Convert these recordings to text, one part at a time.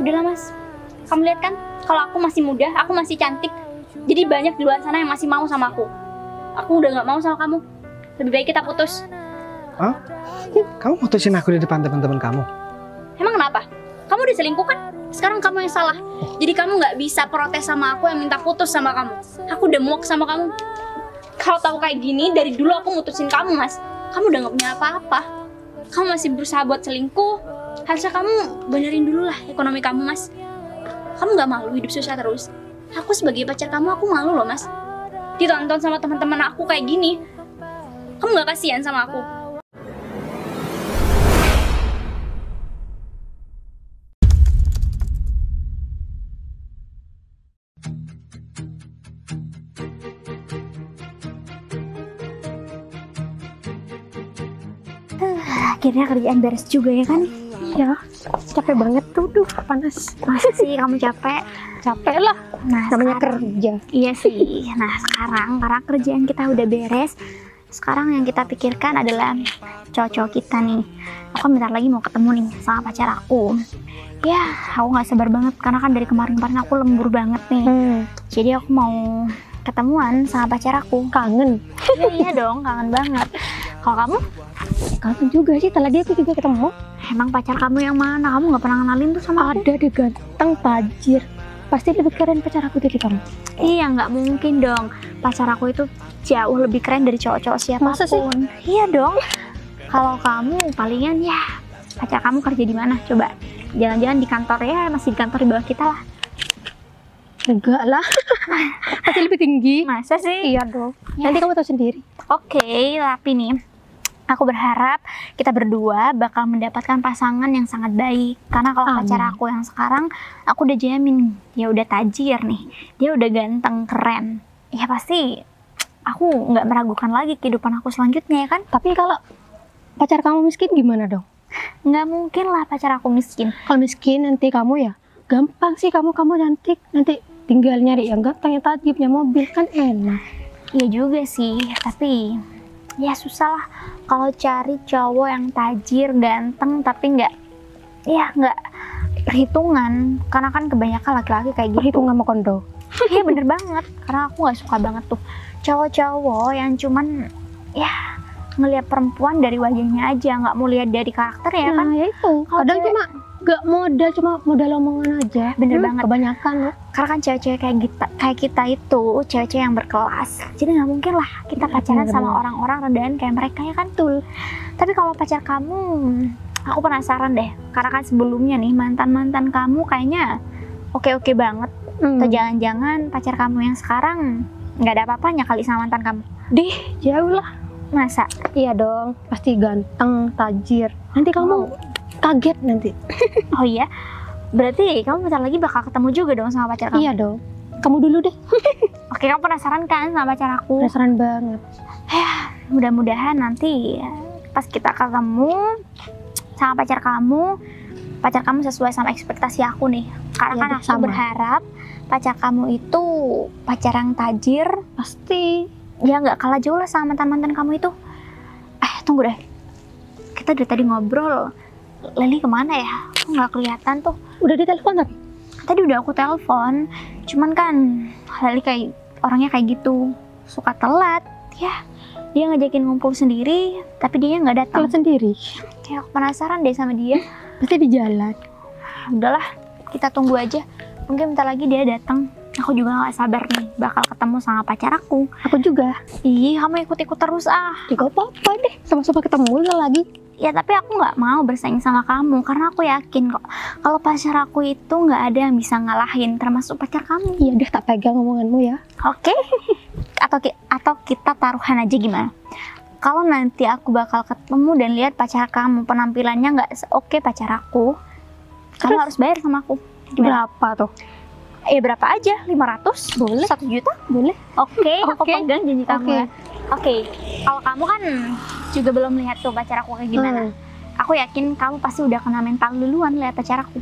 Udahlah mas, kamu lihat kan kalau aku masih muda, aku masih cantik. Jadi banyak di luar sana yang masih mau sama aku. Aku udah gak mau sama kamu. Lebih baik kita putus. Hah? Kamu mutusin aku di depan teman-teman kamu? Emang kenapa? Kamu udah selingkuh kan? Sekarang kamu yang salah. Jadi kamu gak bisa protes sama aku yang minta putus sama kamu. Aku udah muak sama kamu. Kalau tahu kayak gini, dari dulu aku mutusin kamu mas. Kamu udah gak punya apa-apa. Kamu masih berusaha buat selingkuh. Harusnya kamu benerin dulu lah ekonomi kamu mas. Kamu gak malu hidup susah terus? Aku sebagai pacar kamu, aku malu loh mas. Ditonton sama teman-teman aku kayak gini. Kamu gak kasihan sama aku? Akhirnya kerjaan beres juga ya kan? Ya, capek banget tuh, panas. Masa sih kamu capek? Capek lah, Nah, namanya sekarang- kerja. Iya sih. Nah sekarang karena kerjaan kita udah beres, sekarang yang kita pikirkan adalah cowok-cowok kita nih. Aku bentar lagi mau ketemu nih sama pacar aku. Ya, aku nggak sabar banget karena kan dari kemarin-kemarin aku lembur banget nih. Jadi aku mau ketemuan sama pacar aku. Kangen. Iya, iya dong, kangen banget. Kalau kamu, Kangen juga sih, tadi aku juga ketemu. emang pacar kamu yang mana? Kamu nggak pernah kenalin tuh sama aku? Ada deh, ganteng, tajir. Pasti lebih keren pacar aku dari kamu. Iya, nggak mungkin dong. Pacar aku itu jauh lebih keren dari cowok-cowok siapapun. Masa sih? Iya dong. Kalau kamu palingan ya, pacar kamu kerja di mana? Coba. Jangan-jangan di kantor ya, masih di kantor di bawah kita lah. Enggak lah. Pasti lebih tinggi. Masa sih? Iya dong. Ya. Nanti kamu tahu sendiri. Oke, tapi nih, aku berharap kita berdua bakal mendapatkan pasangan yang sangat baik. Karena kalau Amin. pacar aku yang sekarang, aku udah jamin dia udah tajir nih, dia udah ganteng, keren. Ya pasti aku nggak meragukan lagi kehidupan aku selanjutnya ya kan? Tapi kalau pacar kamu miskin gimana dong? Nggak mungkin lah pacar aku miskin. Kalau miskin nanti kamu ya gampang sih, kamu cantik. Nanti tinggal nyari yang ganteng, yang tajir, punya mobil, kan enak. Iya juga sih, tapi ya susah lah kalau cari cowok yang tajir, ganteng, tapi nggak perhitungan. Karena kan kebanyakan laki-laki kayak gitu. Perhitungan sama kondo. Iya bener banget, karena aku nggak suka banget tuh cowok-cowok yang cuman ya ngelihat perempuan dari wajahnya aja, nggak mau lihat dari karakter ya kan. Nah, ya itu. Kalau Kadang cewek- cuma gak modal, cuma modal omongan aja. Bener banget. Kebanyakan loh. Karena kan cewek-cewek kayak kita itu cewek-cewek yang berkelas, jadi nggak mungkin lah kita pacaran bener sama banget. orang-orang rendahan kayak mereka ya kan tuh. Tapi kalau pacar kamu, aku penasaran deh, karena kan sebelumnya nih mantan kamu kayaknya oke-oke banget. Atau jangan-jangan pacar kamu yang sekarang nggak ada apa-apanya kali sama mantan kamu? Dih, jauh lah. Masa? Iya dong, pasti ganteng, tajir. Nanti kamu kaget nanti. Oh iya? Berarti kamu bentar lagi bakal ketemu juga dong sama pacar kamu? Iya dong. Kamu dulu deh. Oke, kamu penasaran kan sama pacar aku? Penasaran banget. Mudah-mudahan nanti pas kita ketemu sama pacar kamu sesuai sama ekspektasi aku nih. Karena Iya kan deh, aku sama. berharap pacar kamu itu pacar yang tajir, Pasti. ya nggak kalah jauh lah sama mantan-mantan kamu itu. Tunggu deh, kita dari tadi ngobrol, Leli kemana ya? Kok nggak kelihatan tuh? Udah ditelepon tapi? Tadi udah aku telepon, cuman kan Leli kayak orangnya kayak gitu, suka telat. Ya, dia ngajakin ngumpul sendiri, tapi dia nggak datang. Telat sendiri. Kayak aku penasaran deh sama dia. Pasti di jalan. Udahlah, kita tunggu aja. Mungkin bentar lagi dia datang. Aku juga nggak sabar nih, bakal ketemu sama pacar aku. Aku juga. Ih, kamu ikut-ikut terus ah. Juga apa-apa deh. Sama-sama ketemu lagi. Ya tapi aku nggak mau bersaing sama kamu, karena aku yakin kok kalau pacar aku itu nggak ada yang bisa ngalahin, termasuk pacar kamu. Iya deh, tak pegang omonganmu ya. Oke? Atau kita taruhan aja gimana? Kalau nanti aku bakal ketemu dan lihat pacar kamu penampilannya nggak oke pacar aku, kamu Terus? harus bayar sama aku. Gimana? Berapa tuh? Berapa aja? 500? Boleh. 1 juta? Boleh. Oke, aku Oke. pegang janji kamu Oke. ya. Oke, kalau kamu kan juga belum lihat tuh pacar aku kayak gimana. Aku yakin kamu pasti udah kena mental duluan lihat pacar aku.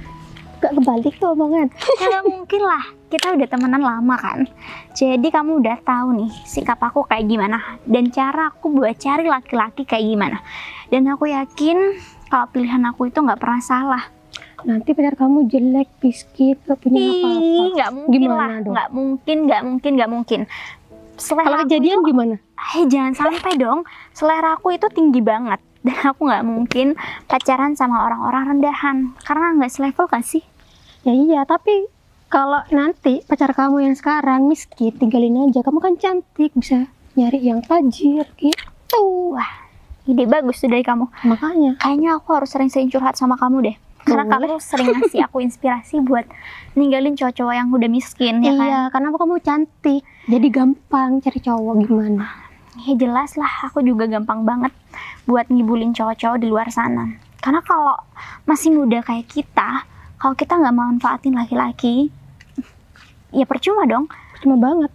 Gak kebalik tuh omongan. Ya nggak mungkin lah, kita udah temenan lama kan. Jadi kamu udah tahu nih sikap aku kayak gimana dan cara aku buat cari laki-laki kayak gimana. Dan aku yakin kalau pilihan aku itu nggak pernah salah. nanti pacar kamu jelek, biskit, gak punya apa-apa. Nggak mungkin Gimana lah, dong? nggak mungkin. Selera Kalau aku kejadian itu- gimana? jangan sampai dong. Selera aku itu tinggi banget dan aku nggak mungkin pacaran sama orang-orang rendahan karena nggak selevel kan sih? Ya iya, tapi kalau nanti pacar kamu yang sekarang miskin, tinggalin aja. Kamu kan cantik, bisa nyari yang tajir gitu. Wah, ide bagus tuh dari kamu. Makanya. Kayaknya aku harus sering-sering curhat sama kamu deh. Karena Boleh. kamu sering ngasih aku inspirasi buat ninggalin cowok-cowok yang udah miskin, ya kan? Iya, karena kamu cantik. Jadi gampang cari cowok gimana. Ya jelas lah, aku juga gampang banget buat ngibulin cowok-cowok di luar sana. Karena kalau masih muda kayak kita, kalau kita nggak manfaatin laki-laki, ya percuma dong. Cuma banget.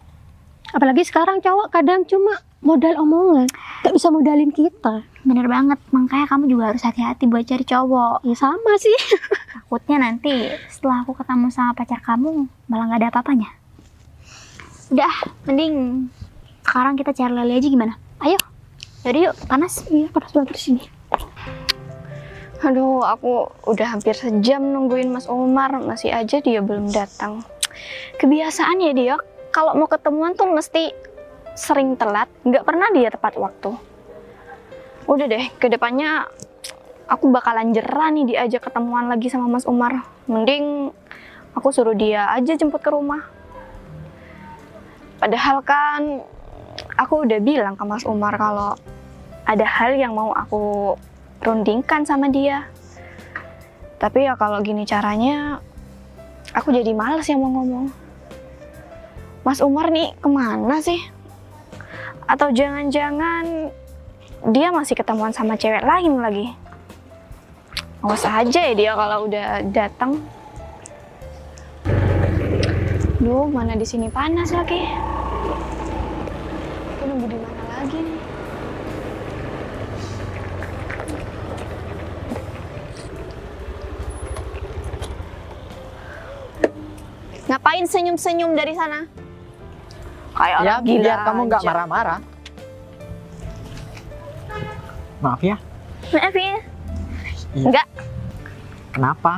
Apalagi sekarang cowok kadang cuma modal omongan. Gak bisa modalin kita. Bener banget, makanya kamu juga harus hati-hati buat cari cowok. Ya sama sih. Takutnya nanti setelah aku ketemu sama pacar kamu, malah nggak ada apa-apanya. Udah, mending sekarang kita cari lele aja gimana? Ayo, yaudah yuk, panas. Iya, panas banget di sini. Aduh, aku udah hampir sejam nungguin Mas Umar, masih aja dia belum datang. Kebiasaan ya dia, kalau mau ketemuan tuh mesti sering telat, nggak pernah dia tepat waktu. Udah deh, kedepannya aku bakalan jerah nih diajak ketemuan lagi sama Mas Umar. Mending aku suruh dia aja jemput ke rumah. Padahal kan aku udah bilang ke Mas Umar kalau ada hal yang mau aku rundingkan sama dia. Tapi ya kalau gini caranya, aku jadi males yang mau ngomong. Mas Umar nih kemana sih? Atau jangan-jangan dia masih ketemuan sama cewek lain lagi? Awas aja ya dia kalau udah datang. Duh, mana di sini panas lagi. Aku nunggu di mana lagi nih? Ngapain senyum-senyum dari sana? Kayak Ya, orang gila biar kamu nggak aja. marah-marah. Maaf ya. Maaf ya. Iya. Enggak. Kenapa?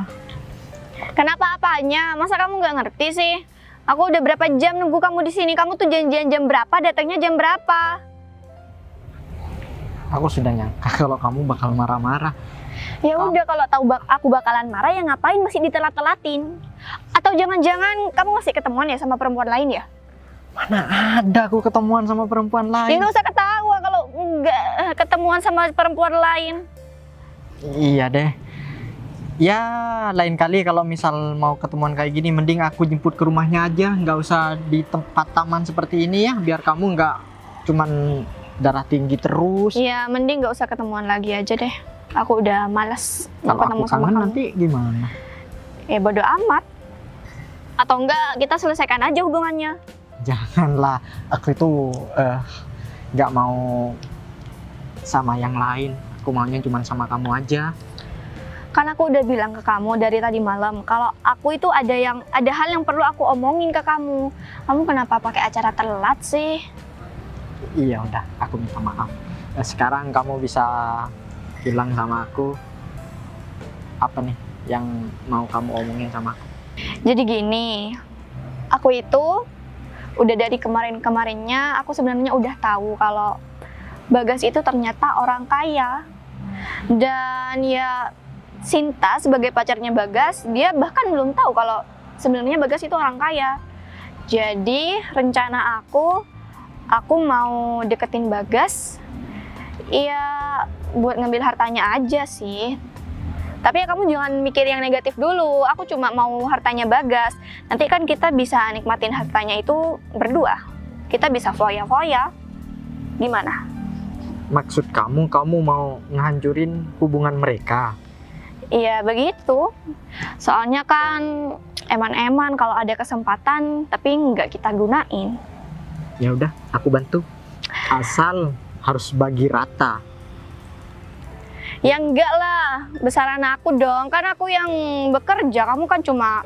Kenapa apanya? Masa kamu nggak ngerti sih? Aku udah berapa jam nunggu kamu di sini. Kamu tuh janjian jam berapa? Datangnya jam berapa? Aku sudah nyangka kalau kamu bakal marah-marah. Ya udah, kalau tahu aku bakalan marah ya ngapain masih ditelat-telatin? Atau jangan-jangan kamu masih ketemuan ya sama perempuan lain ya? Mana ada aku ketemuan sama perempuan Ya lain. nggak usah ketawa kalau nggak ketemuan sama perempuan lain. Iya deh. Ya, lain kali kalau misal mau ketemuan kayak gini, mending aku jemput ke rumahnya aja. Nggak usah di tempat taman seperti ini ya, biar kamu nggak cuman darah tinggi terus. Iya, mending nggak usah ketemuan lagi aja deh. Aku udah malas mau Kalau ketemu aku sama kangen kamu. nanti gimana? Ya bodo amat. Atau enggak, kita selesaikan aja hubungannya. Janganlah, aku itu nggak mau sama yang lain. Aku maunya cuma sama kamu aja. Kan aku udah bilang ke kamu dari tadi malam kalau aku itu ada hal yang perlu aku omongin ke kamu. Kamu kenapa pakai acara telat sih? Iya udah, aku minta maaf. Sekarang kamu bisa bilang sama aku apa nih yang mau kamu omongin sama aku? Jadi gini, aku itu udah dari kemarin-kemarinnya aku sebenarnya udah tahu kalau Bagas itu ternyata orang kaya. Dan ya Sinta sebagai pacarnya Bagas, dia bahkan belum tahu kalau sebenarnya Bagas itu orang kaya. Jadi rencana aku mau deketin Bagas, ya buat ngambil hartanya aja sih. Tapi ya kamu jangan mikir yang negatif dulu, aku cuma mau hartanya Bagas. Nanti kan kita bisa nikmatin hartanya itu berdua. Kita bisa foya-foya. Gimana? Maksud kamu mau ngehancurin hubungan mereka? Iya begitu. Soalnya kan eman-eman kalau ada kesempatan tapi nggak kita gunain. Ya udah, aku bantu. Asal harus bagi rata. Ya enggak lah, besaran aku dong. Kan aku yang bekerja, kamu kan cuma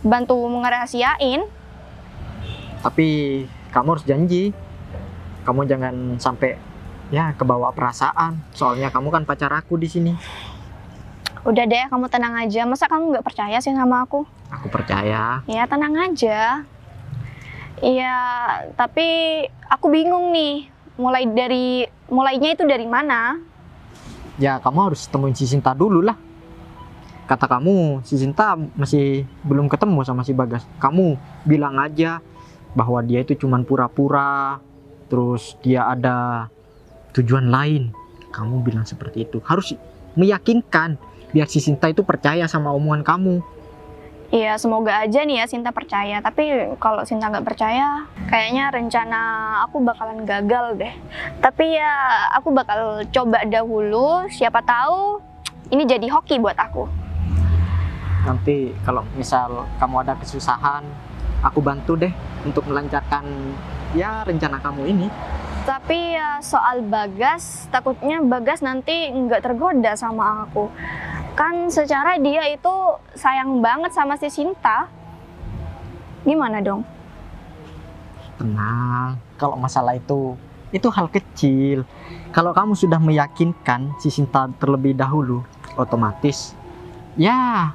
bantu ngerahasiain. Tapi kamu harus janji. Kamu jangan sampai ya kebawa perasaan. Soalnya kamu kan pacar aku di sini. Udah deh, kamu tenang aja. Masa kamu nggak percaya sih sama aku? Aku percaya. Ya, tenang aja. Iya, tapi aku bingung nih. Mulainya itu dari mana? Ya kamu harus temuin si Sinta dulu lah. Kata kamu si Sinta masih belum ketemu sama si Bagas. Kamu bilang aja bahwa dia itu cuman pura-pura, terus dia ada tujuan lain. Kamu bilang seperti itu. Harus meyakinkan biar si Sinta itu percaya sama omongan kamu. Iya, semoga aja nih ya Sinta percaya. Tapi kalau Sinta nggak percaya, kayaknya rencana aku bakalan gagal deh. Tapi ya aku bakal coba dahulu. Siapa tahu ini jadi hoki buat aku. Nanti kalau misal kamu ada kesusahan, aku bantu deh untuk melancarkan ya rencana kamu ini. Tapi ya soal Bagas, takutnya Bagas nanti nggak tergoda sama aku. Kan secara dia itu sayang banget sama si Sinta. Gimana dong? Tenang, kalau masalah itu hal kecil. Kalau kamu sudah meyakinkan si Sinta terlebih dahulu, otomatis ya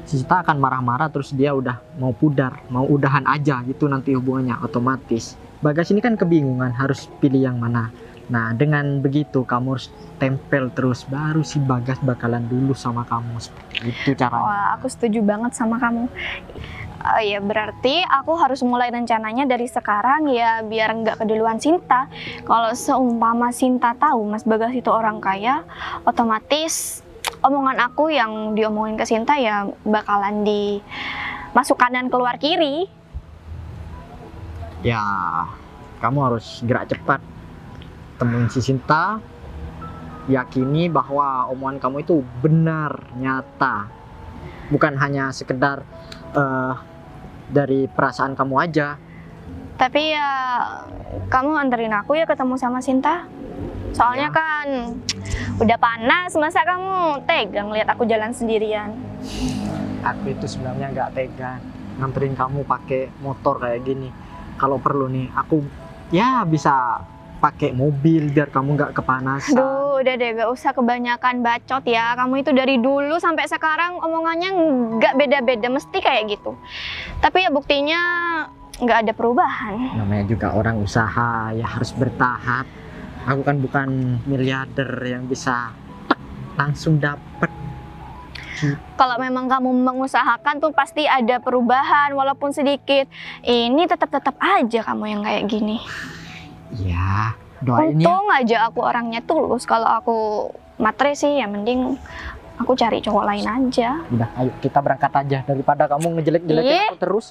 si Sinta akan marah-marah, terus dia udah mau pudar, mau udahan aja gitu nanti hubungannya otomatis. Bagas ini kan kebingungan harus pilih yang mana. Nah dengan begitu kamu harus tempel terus, baru si Bagas bakalan dulu sama kamu. Seperti itu caranya. Wah, aku setuju banget sama kamu. Ya berarti aku harus mulai rencananya dari sekarang ya, biar nggak keduluan Sinta. Kalau seumpama Sinta tahu Mas Bagas itu orang kaya, otomatis omongan aku yang diomongin ke Sinta ya bakalan dimasuk kanan keluar kiri. Ya kamu harus gerak cepat, temuin si Sinta, yakini bahwa omongan kamu itu benar, nyata, bukan hanya sekedar dari perasaan kamu aja. Tapi ya kamu anterin aku ya ketemu sama Sinta. Soalnya Ya. kan udah panas, masa kamu tega ngeliat aku jalan sendirian? Aku itu sebenarnya nggak tega nganterin kamu pakai motor kayak gini. Kalau perlu nih aku ya bisa pakai mobil biar kamu nggak kepanasan. Duh, udah deh, gak usah kebanyakan bacot ya. Kamu itu dari dulu sampai sekarang omongannya nggak beda-beda, mesti kayak gitu. Tapi ya buktinya nggak ada perubahan. Namanya juga orang usaha ya harus bertahap. Aku kan bukan miliarder yang bisa langsung dapet. Kalau memang kamu mengusahakan tuh pasti ada perubahan walaupun sedikit. Ini tetap aja kamu yang kayak gini. Ya doain ya. Untung aja aku orangnya tulus. Kalau aku matre sih ya mending aku cari cowok lain aja. Udah ayo kita berangkat aja daripada kamu ngejelek-jelekin Ih. aku terus.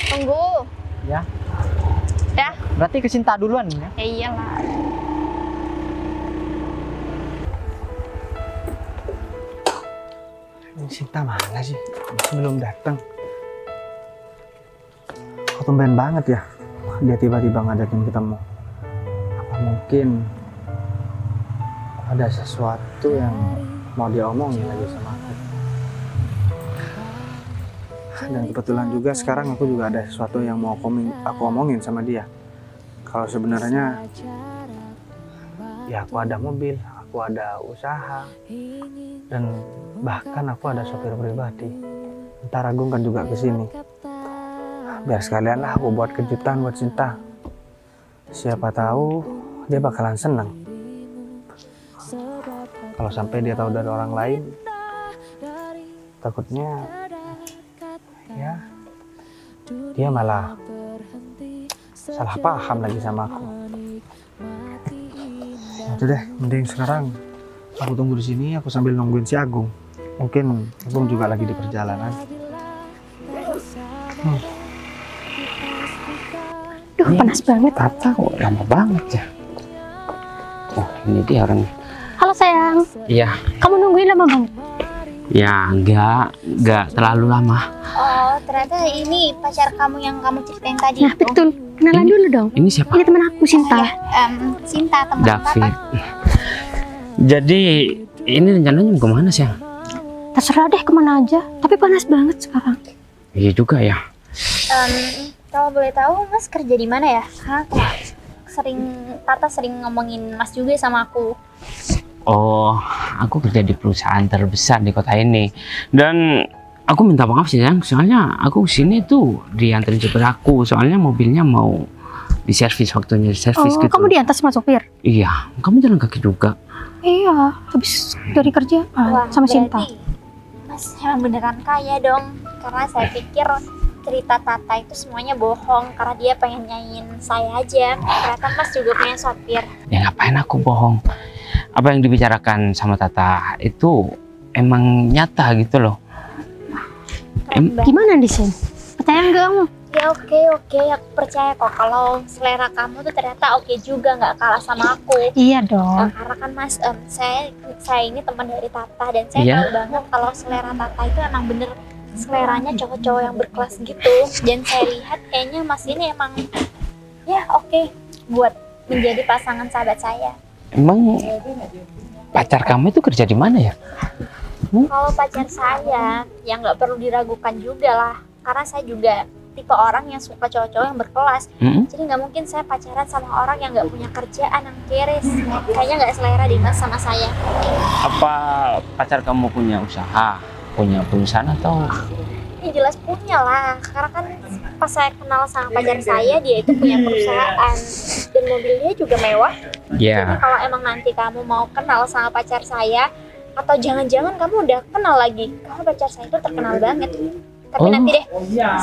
Tunggu. Ya. Ya. Berarti ke Sinta duluan ya. Ya iyalah. Ini Sinta mana sih? Belum datang. Kok tumben banget ya dia tiba-tiba ngajakin ketemu. Apa mungkin ada sesuatu yang mau dia omongin lagi sama aku? Dan kebetulan juga sekarang aku juga ada sesuatu yang mau aku omongin sama dia. Kalau sebenarnya ya aku ada mobil, aku ada usaha, dan bahkan aku ada sopir pribadi. Ntar Agung kan juga kesini. Biar sekalian lah aku buat kejutan buat Sinta. Siapa tahu dia bakalan seneng. Kalau sampai dia tahu dari orang lain, takutnya ya dia malah salah paham lagi sama aku. Udah deh, mending sekarang aku tunggu di sini, aku sambil nungguin si Agung. Mungkin Agung juga lagi di perjalanan. Duh, panas banget. Tata kok lama banget ya. Oh ini dia orangnya. Halo sayang, Iya. kamu nungguin lama banget. Ya enggak terlalu lama. Oh, ternyata ini pacar kamu yang kamu ceritain tadi Nah itu. betul, kenalan dulu dong. Ini siapa? Ini teman aku, Sinta. Sinta, teman David. Papa. Jadi ini rencananya mau kemana sih? Terserah deh kemana aja, tapi panas banget sekarang. Iya juga ya. Kalau boleh tahu Mas kerja di mana ya? Karena aku Tata sering ngomongin Mas juga sama aku. Oh, aku kerja di perusahaan terbesar di kota ini. Dan aku minta maaf sih sayang, soalnya aku sini tuh dianterin supir aku. Soalnya mobilnya mau diservis, waktunya diservis gitu. Kamu diantar sama sopir? Iya, kamu jalan kaki juga. Iya, habis dari kerja sama Sinta. Berarti Mas emang beneran kaya dong. Karena saya pikir cerita Tata itu semuanya bohong karena dia pengen nyanyiin saya aja. Ternyata Mas juga punya sopir. Ya ngapain aku bohong? Apa yang dibicarakan sama Tata itu emang nyata gitu loh. Keren banget. Gimana di sini? Percaya nggak kamu? Ya oke, aku percaya kok kalau selera kamu tuh ternyata oke juga, nggak kalah sama aku. Iya dong. Karena kan Mas, saya ini teman dari Tata dan saya Iya. tahu banget kalau selera Tata itu emang bener seleranya cowok-cowok yang berkelas gitu. Dan saya lihat kayaknya Mas ini emang ya oke buat menjadi pasangan sahabat saya. Emang pacar kamu itu kerja di mana ya? Kalau pacar saya ya nggak perlu diragukan juga lah, karena saya juga tipe orang yang suka cowok-cowok yang berkelas. Jadi nggak mungkin saya pacaran sama orang yang nggak punya kerjaan, yang keres. Kayaknya nggak selera di Mas sama saya. Apa pacar kamu punya usaha, punya perusahaan atau? Ini jelas punya lah, karena kan pas saya kenal sama pacar saya, dia itu punya perusahaan dan mobilnya juga mewah. Ya. Jadi kalau emang nanti kamu mau kenal sama pacar saya, atau jangan-jangan kamu udah kenal lagi, karena pacar saya itu terkenal banget. Tapi nanti deh,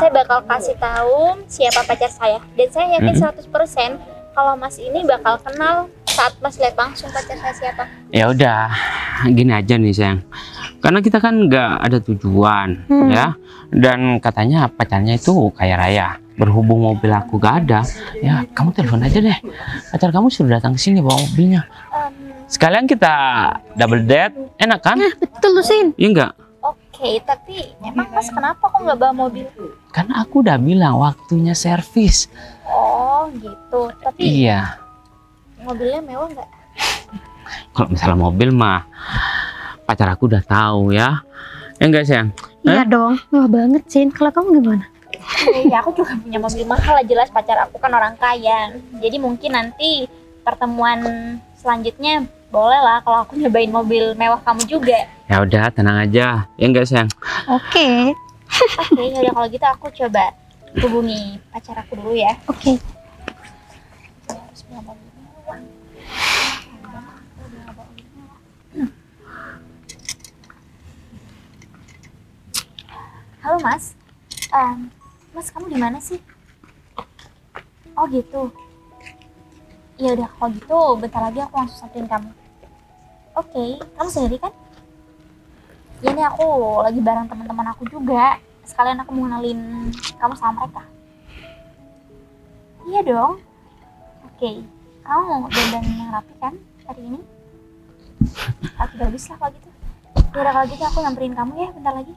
saya bakal kasih tahu siapa pacar saya. Dan saya yakin 100% kalau Mas ini bakal kenal saat Mas lihat langsung pacar saya siapa. Ya udah, gini aja nih sayang. Karena kita kan nggak ada tujuan, ya. Dan katanya pacarnya itu kaya raya. Berhubung mobil aku gak ada, ya kamu telepon aja deh. Pacar kamu sudah datang ke sini bawa mobilnya. Sekalian kita double date, enak kan? Nah, betul lu Sin. Iya enggak? Oke, tapi emang Mas kenapa kok nggak bawa mobil? Kan aku udah bilang waktunya servis. Oh gitu, tapi Iya. mobilnya mewah nggak? Kalau misalnya mobil mah pacar aku udah tahu ya. Ya enggak sayang? Iya dong, mewah banget Sin. Kalau kamu gimana? Ya aku juga punya mobil mahal lah, jelas pacar aku kan orang kaya. Jadi mungkin nanti pertemuan selanjutnya boleh lah kalau aku nyobain mobil mewah kamu juga. Ya udah, tenang aja. Ya enggak sayang? Oke. Oke, yaudah kalau gitu aku coba hubungi pacar aku dulu ya. Oke. Harus bawa mobil mewah. Halo Mas, Mas kamu di mana sih? Oh gitu. Ya udah kalau gitu bentar lagi aku langsung samperin kamu. Oke, kamu sendiri kan? Ya nih aku lagi bareng teman-teman aku juga. Sekalian aku mau ngenalin kamu sama mereka. Iya dong. Oke, kamu dandan yang rapi kan hari ini? Aku bagus lah kalau gitu. Ya udah kalau gitu aku nyamperin kamu ya bentar lagi.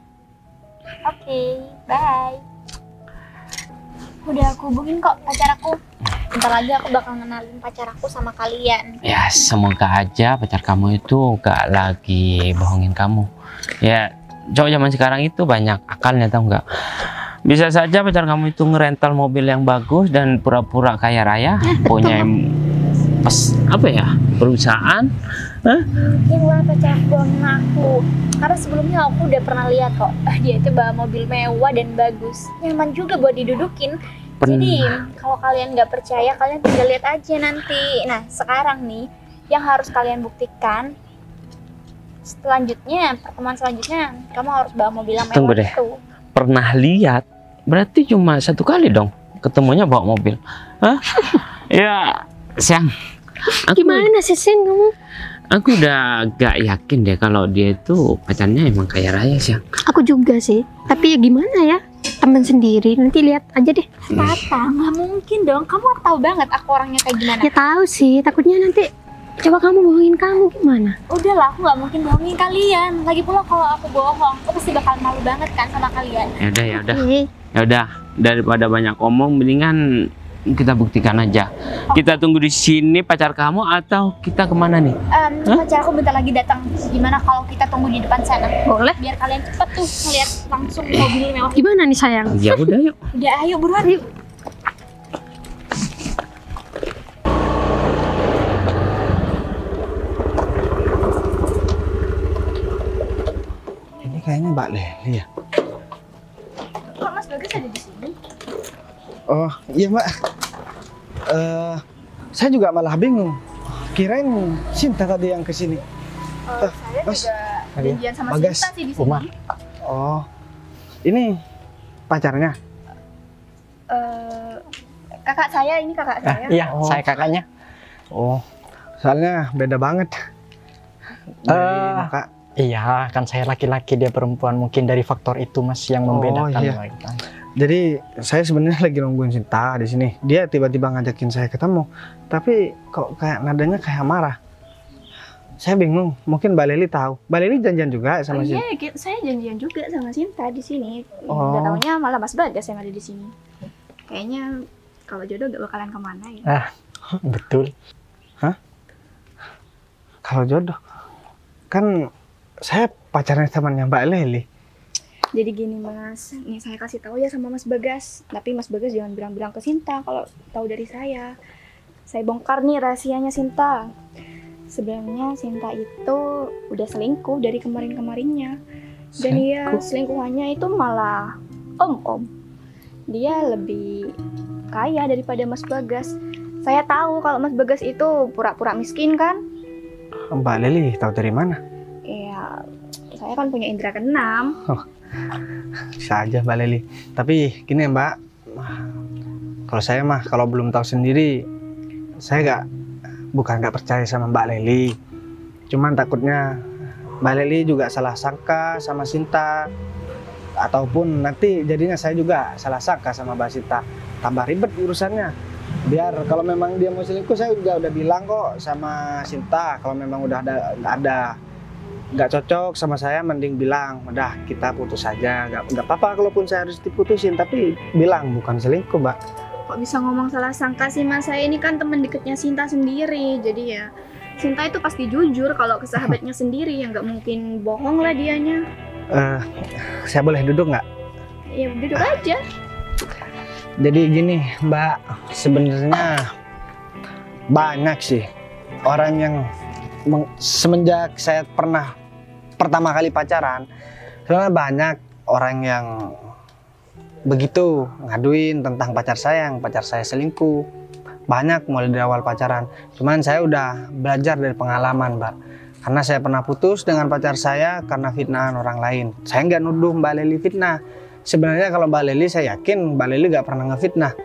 Oke, bye. Udah aku hubungin kok pacar aku. Bentar lagi aku bakal ngenalin pacar aku sama kalian. Ya semoga aja pacar kamu itu gak lagi bohongin kamu. Ya cowok zaman sekarang itu banyak akalnya, tau nggak? Bisa saja pacar kamu itu ngerental mobil yang bagus dan pura-pura kaya raya, punya perusahaan. Mungkin lah pacar aku bohongin aku. Karena sebelumnya aku udah pernah lihat kok, dia itu bawa mobil mewah dan bagus, nyaman juga buat didudukin. Jadi kalau kalian nggak percaya, kalian tinggal lihat aja nanti. Nah sekarang nih, yang harus kalian buktikan selanjutnya, pertemuan selanjutnya, kamu harus bawa mobil yang mewah. Tunggu deh. itu. Pernah lihat? Berarti cuma satu kali dong ketemunya bawa mobil. Hah? Ya sayang, Gimana sih Sin kamu? aku udah gak yakin deh kalau dia itu pacarnya emang kaya raya sayang. Aku juga sih. Tapi ya gimana ya? Temen sendiri, nanti lihat aja deh. Tata, nggak mungkin dong. Kamu tahu banget aku orangnya kayak gimana. Ya tahu sih, takutnya nanti coba kamu bohongin kamu gimana? Udahlah, aku nggak mungkin bohongin kalian. Lagi pula kalau aku bohong, aku pasti bakal malu banget kan sama kalian. Ya udah. Oke. Ya udah, daripada banyak omong, mendingan kita buktikan aja. Kita tunggu di sini pacar kamu atau kita kemana nih? Pacar aku bentar lagi datang. Gimana kalau kita tunggu di depan sana? Boleh. Biar kalian cepet tuh ngeliat langsung mobil mewah. Gimana nih sayang? Ya udah yuk. Udah, ayo buruan. Yuk. kayaknya Mbak Leli ya. Kok Mas Bagas ada di sini? Oh iya Mbak. Saya juga malah bingung. Kirain Sinta tadi yang kesini. Saya Mas, juga janjian sama Bagas, Sinta sih di Uma. sini. Oh, ini pacarnya? Kakak saya, ini kakak saya. Iya, Oh. saya kakaknya. Oh, soalnya beda banget. Dari muka. Iya, kan saya laki-laki, dia perempuan. Mungkin dari faktor itu Mas yang membedakan. iya. Kita. Jadi saya sebenarnya lagi nungguin Sinta di sini. Dia tiba-tiba ngajakin saya ketemu, tapi kok kayak nadanya kayak marah. Saya bingung. Mungkin Mbak Leli tahu. Mbak Leli janjian juga sama Sinta. Iya, saya janjian juga sama Sinta di sini. Oh. Nggak taunya malah Mas Bagas yang ada di sini. Kayaknya kalau jodoh gak bakalan kemana ya. Betul. Kalau jodoh, kan saya pacarnya temannya Mbak Leli. Jadi gini Mas, nih saya kasih tahu ya sama Mas Bagas. Tapi Mas Bagas jangan bilang-bilang ke Sinta kalau tahu dari saya. Saya bongkar nih rahasianya Sinta. Sebenarnya Sinta itu udah selingkuh dari kemarin-kemarinnya. Dan dia selingkuhannya itu malah om-om. Dia lebih kaya daripada Mas Bagas. Saya tahu kalau Mas Bagas itu pura-pura miskin kan? Mbak Leli tahu dari mana? Ya, saya kan punya indera keenam. Bisa aja Mbak Leli. Tapi gini Mbak, kalau saya mah kalau belum tahu sendiri, saya bukan nggak percaya sama Mbak Leli. Cuman takutnya Mbak Leli juga salah sangka sama Sinta, ataupun nanti jadinya saya juga salah sangka sama Mbak Sinta. Tambah ribet urusannya. Biar kalau memang dia mau selingkuh, saya juga udah bilang kok sama Sinta. Kalau memang udah nggak cocok sama saya, mending bilang udah kita putus aja. Nggak apa-apa kalaupun saya harus diputusin, tapi bilang bukan selingkuh Mbak. Kok bisa ngomong salah sangka sih Mas? Saya ini kan teman dekatnya Sinta sendiri. Jadi ya Sinta itu pasti jujur kalau ke sahabatnya sendiri, ya nggak mungkin bohong lah dianya. Saya boleh duduk nggak? Ya duduk aja. Jadi gini Mbak, sebenarnya banyak sih orang yang semenjak saya pernah pertama kali pacaran, sebenarnya banyak orang yang begitu ngaduin tentang pacar saya selingkuh. Banyak mulai dari awal pacaran. Cuman saya udah belajar dari pengalaman Mbak. Karena saya pernah putus dengan pacar saya karena fitnahan orang lain. Saya nggak nuduh Mbak Leli fitnah. Sebenarnya kalau Mbak Leli, saya yakin Mbak Leli gak pernah ngefitnah.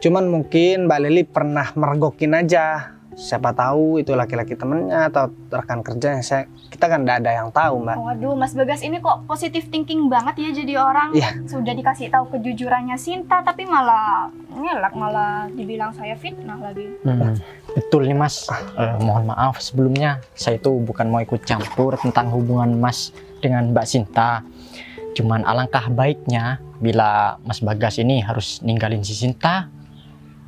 Cuman mungkin Mbak Leli pernah mergokin aja. Siapa tahu itu laki-laki temennya atau rekan kerjanya. Kita kan gak ada yang tahu Mbak. Waduh, Mas Bagas ini kok positif thinking banget ya jadi orang. Iya. Sudah dikasih tahu kejujurannya Sinta, tapi malah ngelak, malah dibilang saya fitnah lagi. Betul nih Mas. Mohon maaf sebelumnya, saya itu bukan mau ikut campur tentang hubungan Mas dengan Mbak Sinta. Cuman alangkah baiknya bila Mas Bagas ini harus ninggalin si Sinta.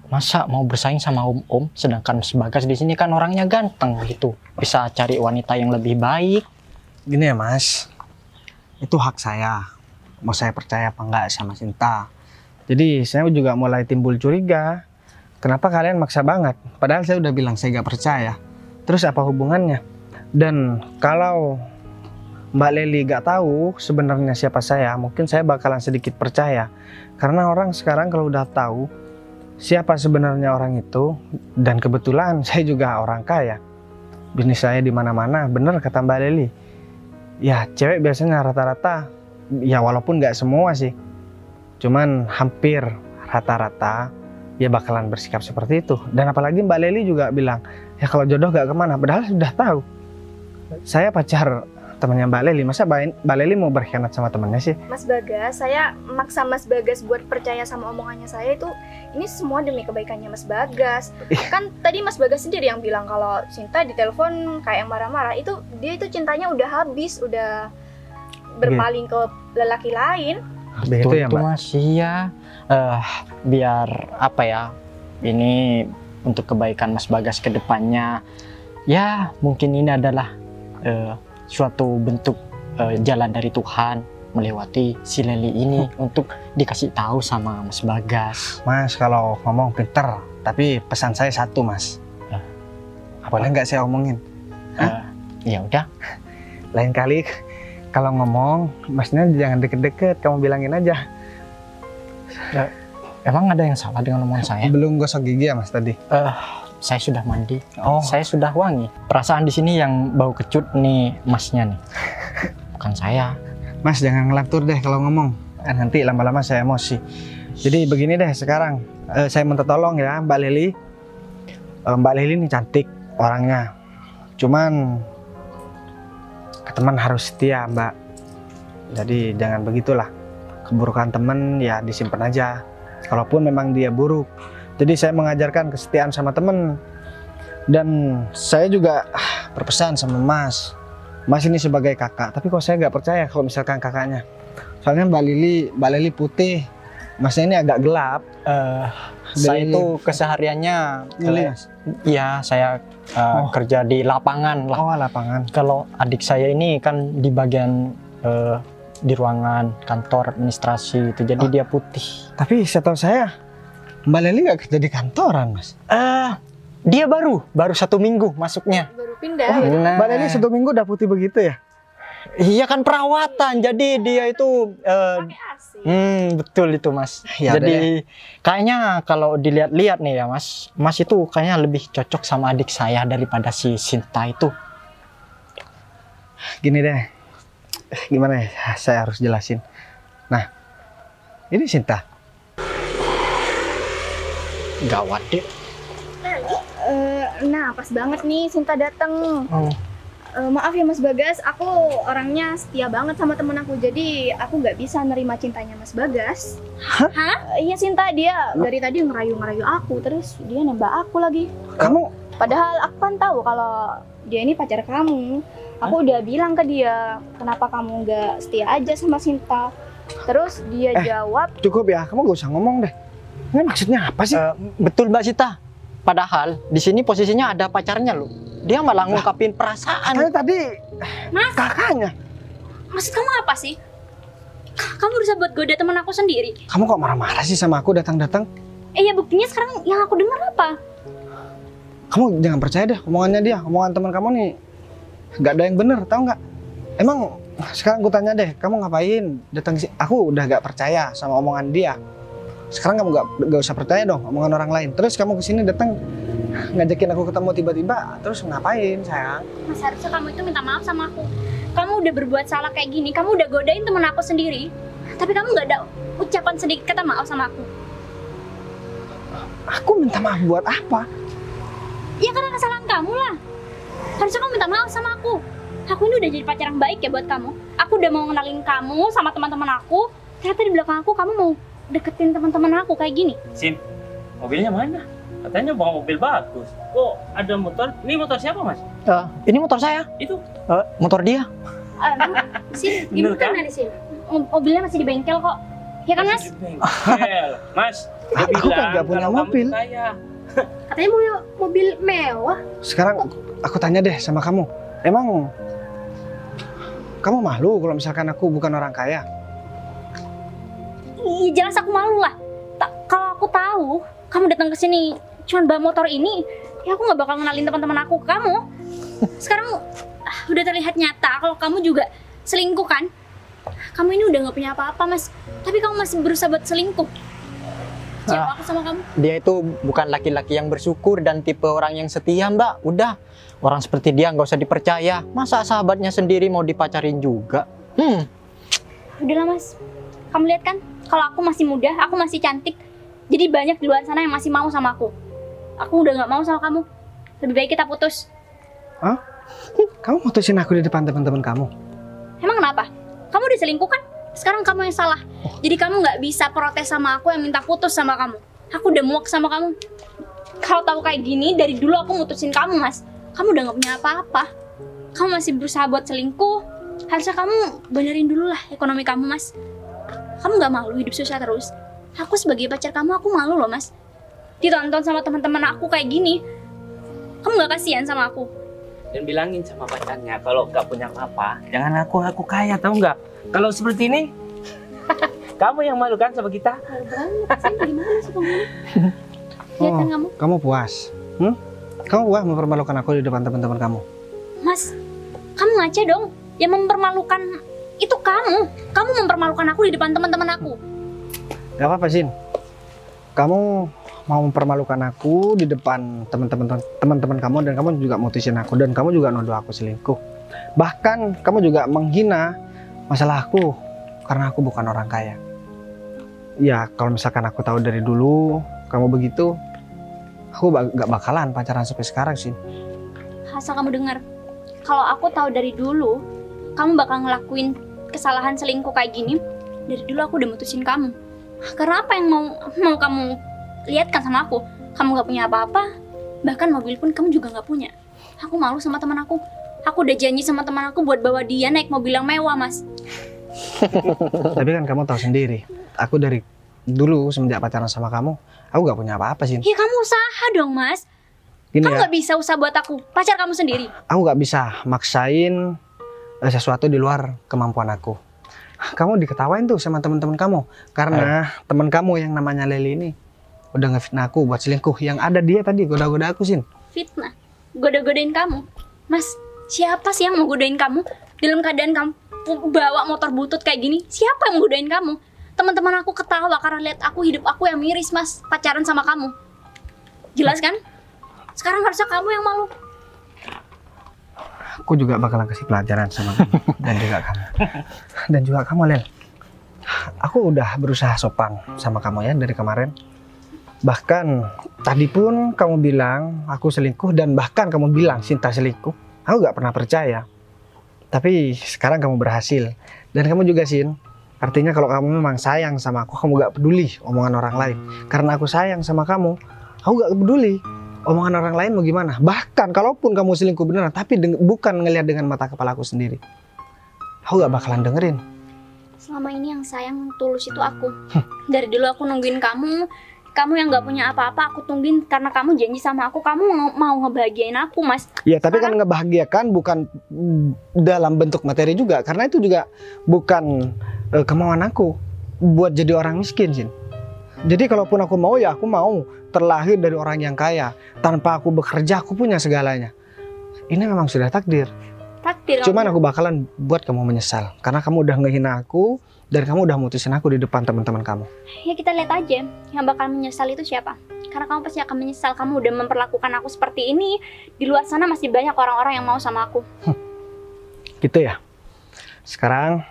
Masa mau bersaing sama om-om, sedangkan Mas Bagas di sini kan orangnya ganteng gitu, bisa cari wanita yang lebih baik. Gini ya Mas, itu hak saya. Mau saya percaya apa enggak sama Sinta. Jadi saya juga mulai timbul curiga. Kenapa kalian maksa banget? Padahal saya udah bilang saya gak percaya. Terus apa hubungannya? Dan kalau Mbak Leli gak tahu sebenarnya siapa saya, mungkin saya bakalan sedikit percaya. Karena orang sekarang kalau udah tahu siapa sebenarnya orang itu, dan kebetulan saya juga orang kaya, bisnis saya di mana-mana, bener kata Mbak Leli. Ya cewek biasanya rata-rata, ya walaupun gak semua sih, cuman hampir rata-rata ya bakalan bersikap seperti itu. Dan apalagi Mbak Leli juga bilang, ya kalau jodoh gak kemana, padahal sudah tahu saya pacar temannya Mbak Leli. Masa Mbak Leli mau berkhianat sama temannya sih? Mas Bagas, saya maksa Mas Bagas buat percaya sama omongannya saya itu, ini semua demi kebaikannya Mas Bagas. Kan tadi Mas Bagas sendiri yang bilang kalau Sinta ditelepon kayak yang marah-marah, itu dia itu cintanya udah habis, udah berpaling ke lelaki lain. Begitu ya Mbak? Itu Mas, iya. Biar apa ya, ini untuk kebaikan Mas Bagas ke depannya. Ya mungkin ini adalah suatu bentuk jalan dari Tuhan melewati si Leli ini untuk dikasih tahu sama Mas Bagas. Mas kalau ngomong pinter, tapi pesan saya satu Mas. Boleh nggak saya omongin? Ya udah. Lain kali kalau ngomong, masnya jangan deket-deket, kamu bilangin aja. Ya, emang ada yang salah dengan omongan saya? Belum gosok gigi ya Mas tadi? Saya sudah mandi. Oh. Saya sudah wangi. Perasaan di sini yang bau kecut nih masnya nih. Bukan saya. Mas jangan ngelantur deh kalau ngomong. Nanti lama-lama saya emosi. Jadi begini deh sekarang, saya minta tolong ya Mbak Lili. Mbak Lili ini cantik orangnya. Cuman teman harus setia Mbak. Jadi jangan begitulah. Keburukan teman ya disimpan aja. Kalaupun memang dia buruk. Jadi saya mengajarkan kesetiaan sama temen. Dan saya juga berpesan sama Mas. Mas ini sebagai kakak. Tapi kok saya nggak percaya kalau misalkan kakaknya. Soalnya Mbak Lili putih. Masnya ini agak gelap. Saya itu kesehariannya. Iya, saya kerja di lapangan lah. Oh, lapangan. Kalau adik saya ini kan di bagian di ruangan kantor administrasi itu, jadi dia putih. Tapi setahu saya Mbak Lili nggak kerja di kantoran Mas. Dia baru 1 minggu masuknya. Baru pindah. Nah, Mbak Lili 1 minggu udah putih begitu ya? iya kan perawatan, jadi dia itu betul itu Mas. Ya, jadi kayaknya kalau dilihat-lihat nih ya Mas itu kayaknya lebih cocok sama adik saya daripada si Sinta itu. Gini deh, gimana ya? Saya harus jelasin. Nah, ini Sinta. Gawat deh. Nah, pas banget nih Sinta datang. Maaf ya Mas Bagas, aku orangnya setia banget sama temen aku, jadi aku nggak bisa nerima cintanya Mas Bagas. Hah? Iya Sinta, dia dari tadi ngerayu-ngerayu aku, terus dia nembak aku lagi. Kamu? Padahal aku kan tahu kalau dia ini pacar kamu. Aku udah bilang ke dia, kenapa kamu nggak setia aja sama Sinta? Terus dia jawab, Cukup ya, kamu gak usah ngomong deh. Ini maksudnya apa sih? Betul Mbak Sita. Padahal di sini posisinya ada pacarnya loh. Dia malah ngungkapin perasaan. Tadi Mas, kakaknya. maksud kamu apa sih? Kamu berusaha buat goda temen aku sendiri. Kamu kok marah-marah sih sama aku datang-datang? Ya buktinya sekarang yang aku dengar apa? Kamu jangan percaya deh omongannya dia, omongan teman kamu nih. Gak ada yang bener, tahu nggak? Emang sekarang gue tanya deh, kamu ngapain datang sini? Aku udah gak percaya sama omongan dia. Sekarang kamu gak usah percaya dong omongan orang lain. Terus kamu kesini datang ngajakin aku ketemu tiba-tiba, terus ngapain sayang? Mas, harusnya kamu itu minta maaf sama aku. Kamu udah berbuat salah kayak gini, kamu udah godain temen aku sendiri. Tapi kamu gak ada ucapan sedikit kata maaf sama aku. Aku minta maaf buat apa? Ya karena kesalahan kamu lah. Harusnya kamu minta maaf sama aku. Aku ini udah jadi pacar yang baik ya buat kamu. Aku udah mau kenalin kamu sama teman-teman aku. Ternyata di belakang aku kamu mau deketin teman-teman aku kayak gini. Sin, mobilnya mana? Katanya bawa mobil bagus. Kok ada motor? Ini motor siapa Mas? Ini motor saya. Itu? Motor dia. Sin, Bener gimana kan? nih Sin? Mobilnya masih di bengkel kok. Ya kan Mas? Mas, Aku kan gak punya mobil. Katanya mau mobil mewah. Sekarang aku tanya deh sama kamu. Emang kamu malu kalau misalkan aku bukan orang kaya? Iya jelas aku malu lah. Kalau aku tahu kamu datang ke sini cuman bawa motor ini, ya aku nggak bakal kenalin teman-teman aku ke kamu. Sekarang udah terlihat nyata kalau kamu juga selingkuh kan? Kamu ini udah nggak punya apa-apa Mas, tapi kamu masih berusaha buat selingkuh. Cewek aku sama kamu. Dia itu bukan laki-laki yang bersyukur dan tipe orang yang setia Mbak. Udah, orang seperti dia nggak usah dipercaya. Masa sahabatnya sendiri mau dipacarin juga? Udahlah Mas, kamu lihat kan kalau aku masih muda, aku masih cantik. Jadi banyak di luar sana yang masih mau sama aku. Aku udah nggak mau sama kamu. Lebih baik kita putus. Hah? Kamu mutusin aku di depan teman-teman kamu? Emang kenapa? Kamu diselingkuh kan? Sekarang kamu yang salah. Jadi kamu nggak bisa protes sama aku yang minta putus sama kamu. Aku udah muak sama kamu. Kalau tahu kayak gini, dari dulu aku mutusin kamu Mas. Kamu udah nggak punya apa-apa. Kamu masih berusaha buat selingkuh. Harusnya kamu benerin dulu lah ekonomi kamu Mas. Kamu nggak malu hidup susah terus? Aku sebagai pacar kamu, aku malu loh Mas. Ditonton sama teman-teman aku kayak gini. Kamu nggak kasihan sama aku? Dan bilangin sama pacarnya kalau nggak punya apa, jangan aku kaya, tahu nggak? Kalau seperti ini, kamu yang malu kan sama kita? Saya gimana sih kamu? Lihat kan kamu? Kamu puas? Kamu puas mempermalukan aku di depan teman-teman kamu? Mas, kamu ngaca dong. Yang mempermalukan Itu kamu mempermalukan aku di depan teman-teman aku. Gak apa-apa, Sin. Kamu mau mempermalukan aku di depan teman-teman kamu, dan kamu juga mutusin aku, dan kamu juga nuduh aku selingkuh. Bahkan kamu juga menghina masalah aku karena aku bukan orang kaya. Ya, kalau misalkan aku tahu dari dulu kamu begitu, aku gak bakalan pacaran sampai sekarang, Sin. Asal kamu dengar, kalau aku tahu dari dulu kamu bakal ngelakuin kesalahan selingkuh kayak gini, dari dulu aku udah mutusin kamu. Karena apa yang mau kamu lihatkan sama aku? Kamu gak punya apa-apa, bahkan mobil pun kamu juga gak punya. Aku malu sama teman aku. Aku udah janji sama teman aku buat bawa dia naik mobil yang mewah, Mas. Tapi kan kamu tahu sendiri, aku dari dulu semenjak pacaran sama kamu, aku gak punya apa-apa, Sin. Ya kamu usaha dong, Mas. Gini Kamu ya, gak bisa usaha buat aku, pacar kamu sendiri. aku gak bisa maksain sesuatu di luar kemampuan aku. Kamu diketawain tuh sama teman-teman kamu karena teman kamu yang namanya Leli ini udah ngefitnah aku buat selingkuh. Yang ada dia tadi goda-goda aku, Sin. Fitnah, goda-godain kamu. Mas, siapa sih yang mau godain kamu dalam keadaan kamu bawa motor butut kayak gini? Siapa yang mau godain kamu? Teman-teman aku ketawa karena lihat aku, hidup aku yang miris, Mas, pacaran sama kamu. Jelas kan? Sekarang harusnya kamu yang malu. Aku juga bakalan kasih pelajaran sama kamu dan juga kamu. Dan juga kamu, Lel. Aku udah berusaha sopan sama kamu ya dari kemarin. Bahkan tadi pun kamu bilang aku selingkuh, dan bahkan kamu bilang Sinta selingkuh. Aku gak pernah percaya. Tapi sekarang kamu berhasil. Dan kamu juga, Sin. Artinya kalau kamu memang sayang sama aku, kamu gak peduli omongan orang lain. Karena aku sayang sama kamu, aku gak peduli omongan orang lain mau gimana. Bahkan kalaupun kamu selingkuh beneran, tapi bukan ngelihat dengan mata kepala aku sendiri, aku gak bakalan dengerin. Selama ini yang sayang tulus itu aku. Dari dulu aku nungguin kamu yang gak punya apa-apa aku tungguin karena kamu janji sama aku, kamu mau ngebahagiain aku, Mas. Ya, tapi kan ngebahagiakan bukan dalam bentuk materi juga, karena itu juga bukan kemauan aku buat jadi orang miskin, Sin. Jadi kalaupun aku mau, ya aku mau terlahir dari orang yang kaya. Tanpa aku bekerja, aku punya segalanya. Ini memang sudah takdir. Takdir. Cuman aku bakalan buat kamu menyesal karena kamu udah ngehina aku dan kamu udah mutusin aku di depan teman-teman kamu. Ya kita lihat aja yang bakal menyesal itu siapa. Karena kamu pasti akan menyesal kamu udah memperlakukan aku seperti ini. Di luar sana masih banyak orang-orang yang mau sama aku. Gitu ya. Sekarang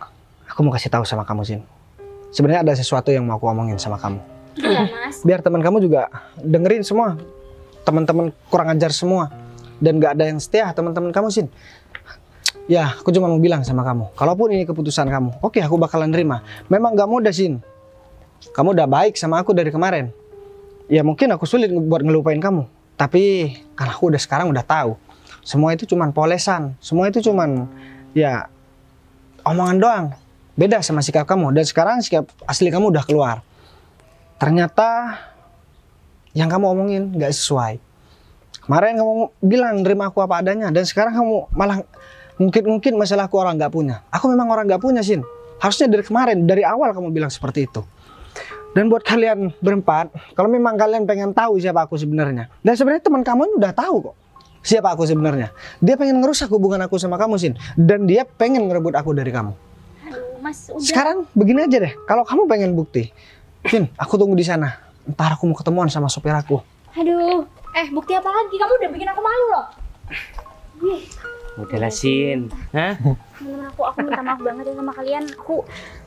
aku mau kasih tahu sama kamu, Sin. Sebenarnya ada sesuatu yang mau aku omongin sama kamu. Iya, Mas. Biar teman kamu juga dengerin semua. Teman-teman kurang ajar semua. Dan gak ada yang setia teman-teman kamu, Sin. Ya, aku cuma mau bilang sama kamu, kalaupun ini keputusan kamu, oke, aku bakalan nerima. Memang gak mudah, Sin. Kamu udah baik sama aku dari kemarin. Ya mungkin aku sulit buat ngelupain kamu. Tapi kan aku sekarang udah tahu. Semua itu cuman polesan. Semua itu cuman ya omongan doang. Beda sama sikap kamu. Dan sekarang sikap asli kamu udah keluar. Ternyata yang kamu omongin gak sesuai. Kemarin kamu bilang nerima aku apa adanya, dan sekarang kamu malah mungkin masalahku orang gak punya. Aku memang orang gak punya, Sin. Harusnya dari kemarin, dari awal kamu bilang seperti itu. Dan buat kalian berempat, kalau memang kalian pengen tahu siapa aku sebenarnya, dan sebenarnya teman kamu ini udah tahu kok siapa aku sebenarnya. Dia pengen ngerusak hubungan aku sama kamu, Sin. Dan dia pengen ngerebut aku dari kamu. Aduh, Mas, udah. Sekarang begini aja deh, kalau kamu pengen bukti, Sin, aku tunggu di sana. Ntar aku mau ketemuan sama sopir aku. Aduh, bukti apa lagi? Kamu udah bikin aku malu loh. Udah lah, Sin. Hah? Temen aku minta maaf banget ya sama kalian.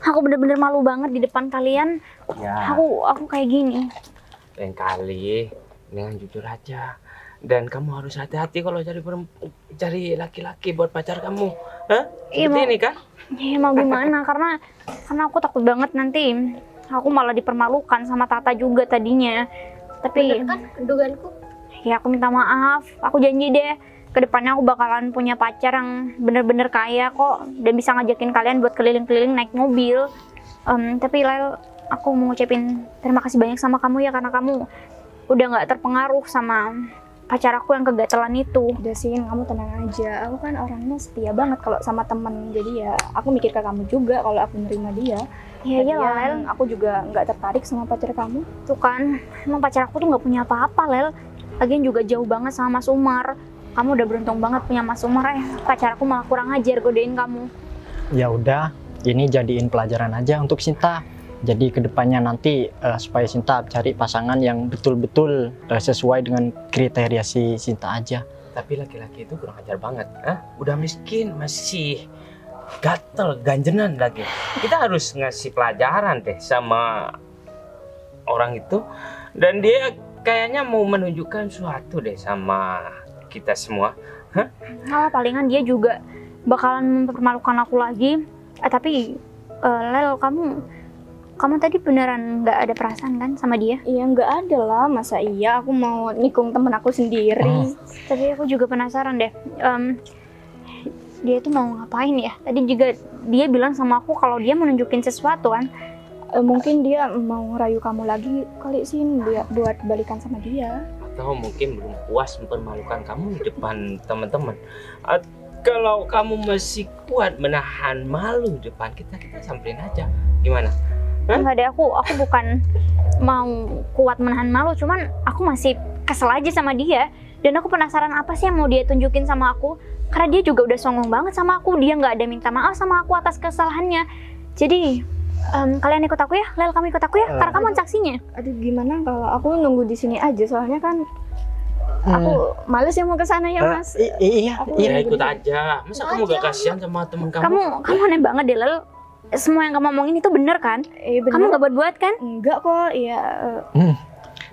Aku bener-bener malu banget di depan kalian. Ya, Aku kayak gini. lain kali dengan jujur aja. Dan kamu harus hati-hati kalau cari laki-laki buat pacar kamu. Hah? Iya, Seperti mau- ini kan? Ya mau gimana? karena aku takut banget nanti aku malah dipermalukan sama Tata juga tadinya. Tapi Bener kan dugaanku? ya aku minta maaf. Aku janji deh, kedepannya aku bakalan punya pacar yang bener-bener kaya kok, dan bisa ngajakin kalian buat keliling-keliling naik mobil. Tapi Lel, aku mau ngucapin terima kasih banyak sama kamu ya, karena kamu udah nggak terpengaruh sama pacar aku yang kegatelan itu. Udah, Sin, kamu tenang aja. Aku kan orangnya setia banget kalau sama temen. Jadi ya aku mikir ke kamu juga kalau aku nerima dia. Iya iya Lagian, Lel, aku juga nggak tertarik sama pacar kamu. tuh kan emang pacar aku tuh nggak punya apa-apa Lel. Lagian juga jauh banget sama Mas Umar. Kamu udah beruntung banget punya Mas Umar ya. Pacar aku malah kurang ajar godain kamu. Ya udah, ini jadiin pelajaran aja untuk Sinta. Jadi kedepannya nanti supaya Sinta cari pasangan yang betul-betul sesuai dengan kriteria si Sinta aja. Tapi laki-laki itu kurang ajar banget. Udah miskin masih gatel, ganjenan lagi. Kita harus ngasih pelajaran deh sama orang itu. Dan dia kayaknya mau menunjukkan sesuatu deh sama kita semua. Palingan dia juga bakalan mempermalukan aku lagi. Tapi Lel, kamu tadi beneran nggak ada perasaan kan sama dia? Iya nggak ada lah, masa iya aku mau nikung temen aku sendiri. Tapi aku juga penasaran deh, dia itu mau ngapain ya? Tadi juga dia bilang sama aku kalau dia mau nunjukin sesuatu kan. Mungkin dia mau ngerayu kamu lagi kali sih buat balikan sama dia. Atau mungkin belum puas mempermalukan kamu di depan teman-teman. Kalau kamu masih kuat menahan malu di depan kita samperin aja. Gimana? Enggak deh, aku bukan mau kuat menahan malu, cuman aku masih kesel aja sama dia. Dan aku penasaran apa sih yang mau dia tunjukin sama aku. Karena dia juga udah songong banget sama aku, dia nggak ada minta maaf sama aku atas kesalahannya. Jadi kalian ikut aku ya, Lel, kamu ikut aku ya, karena kamu saksinya. Aduh, gimana kalau aku nunggu di sini aja, soalnya kan aku males ya mau ke sana ya, Mas. Iya, ikut aja. Masa kamu gak kasihan sama temen kamu? Kamu aneh banget deh, Lel. Semua yang kamu omongin itu bener kan? Bener. Kamu gak buat-buat kan? Enggak kok, ya.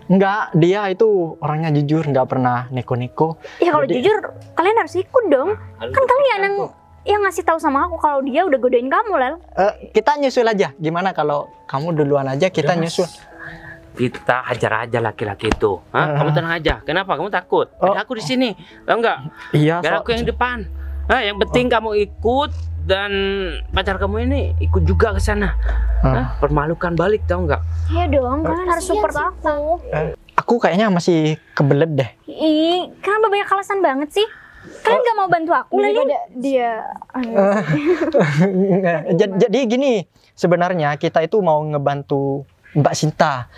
Enggak, dia itu orangnya jujur, nggak pernah neko-neko. Ya kalau jujur, kalian harus ikut dong. Kan kalian yang ngasih tahu sama aku kalau dia udah godain kamu, Lel. Kita nyusul aja. Gimana kalau kamu duluan aja, kita nyusul. Kita hajar aja laki-laki itu. Kamu tenang aja. Kenapa? Kamu takut? Ada aku di sini. Tahu nggak? Iya. Biar aku yang depan. Yang penting kamu ikut dan pacar kamu ini ikut juga ke sana. Permalukan balik, tahu nggak? Iya dong, kalian harus support aku. Aku kayaknya masih kebelet deh. Kenapa banyak alasan banget sih? Kalian nggak mau bantu aku lagi? Dia. Jadi gini, sebenarnya kita itu mau ngebantu Mbak Sinta.